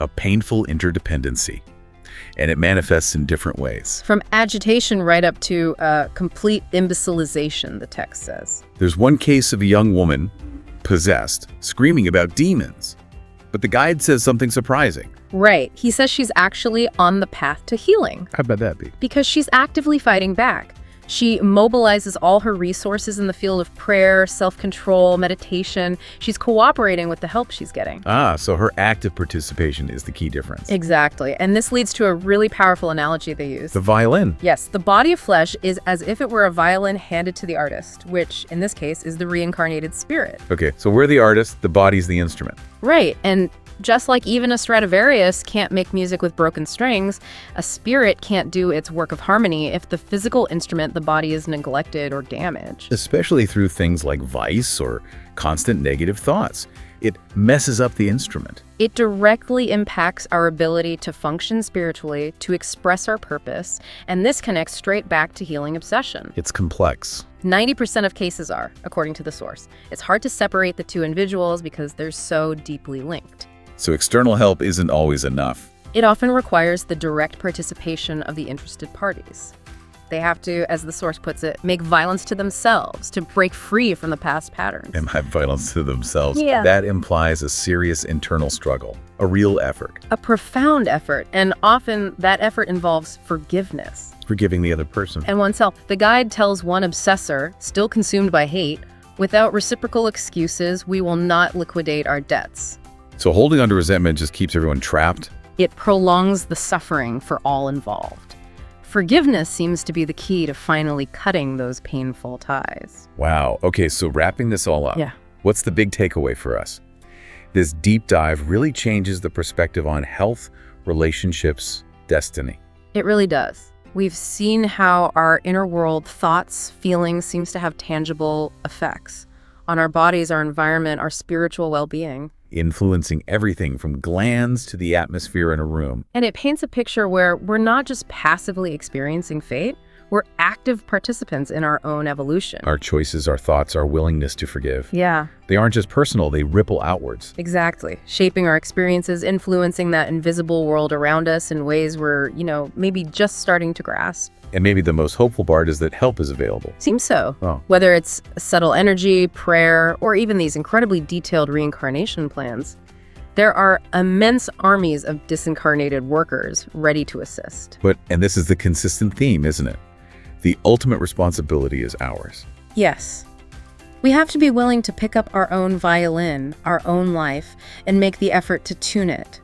a painful interdependency. And it manifests in different ways. From agitation right up to complete imbecilization, the text says. There's one case of a young woman, possessed, screaming about demons. But the guide says something surprising. Right. He says she's actually on the path to healing. How about that be? Because she's actively fighting back. She mobilizes all her resources in the field of prayer, self-control, meditation. She's cooperating with the help she's getting. So her active participation is the key difference. Exactly. And this leads to a really powerful analogy they use. The violin. Yes, the body of flesh is as if it were a violin handed to the artist, which in this case is the reincarnated spirit. Okay, so we're the artist, the body's the instrument. Right. And just like even a Stradivarius can't make music with broken strings, a spirit can't do its work of harmony if the physical instrument, the body, is neglected or damaged. Especially through things like vice or constant negative thoughts. It messes up the instrument. It directly impacts our ability to function spiritually, to express our purpose, and this connects straight back to healing obsession. It's complex. 90% of cases are, according to the source. It's hard to separate the two individuals because they're so deeply linked. So external help isn't always enough. It often requires the direct participation of the interested parties. They have to, as the source puts it, make violence to themselves to break free from the past patterns. And have violence to themselves. Yeah. That implies a serious internal struggle, a real effort. A profound effort, and often that effort involves forgiveness. Forgiving the other person. And oneself. The guide tells one obsessor, still consumed by hate, without reciprocal excuses, we will not liquidate our debts. So holding on to resentment just keeps everyone trapped? It prolongs the suffering for all involved. Forgiveness seems to be the key to finally cutting those painful ties. Wow. Okay, so wrapping this all up. Yeah. What's the big takeaway for us? This deep dive really changes the perspective on health, relationships, destiny. It really does. We've seen how our inner world, thoughts, feelings, seems to have tangible effects on our bodies, our environment, our spiritual well-being. Influencing everything from glands to the atmosphere in a room. And it paints a picture where we're not just passively experiencing fate, we're active participants in our own evolution. Our choices, our thoughts, our willingness to forgive. Yeah. They aren't just personal, they ripple outwards. Exactly. Shaping our experiences, influencing that invisible world around us in ways we're, maybe just starting to grasp. And maybe the most hopeful part is that help is available. Seems so. Oh. Whether it's subtle energy, prayer, or even these incredibly detailed reincarnation plans, there are immense armies of disincarnated workers ready to assist. And this is the consistent theme, isn't it? The ultimate responsibility is ours. Yes. We have to be willing to pick up our own violin, our own life, and make the effort to tune it,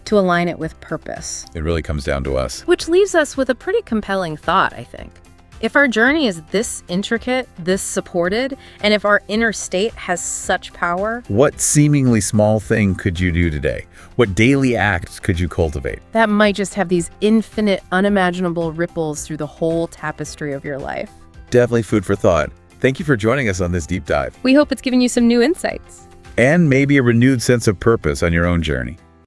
to align it with purpose. It really comes down to us. Which leaves us with a pretty compelling thought, I think. If our journey is this intricate, this supported, and if our inner state has such power, what seemingly small thing could you do today? What daily acts could you cultivate? That might just have these infinite, unimaginable ripples through the whole tapestry of your life. Definitely food for thought. Thank you for joining us on this deep dive. We hope it's given you some new insights. And maybe a renewed sense of purpose on your own journey.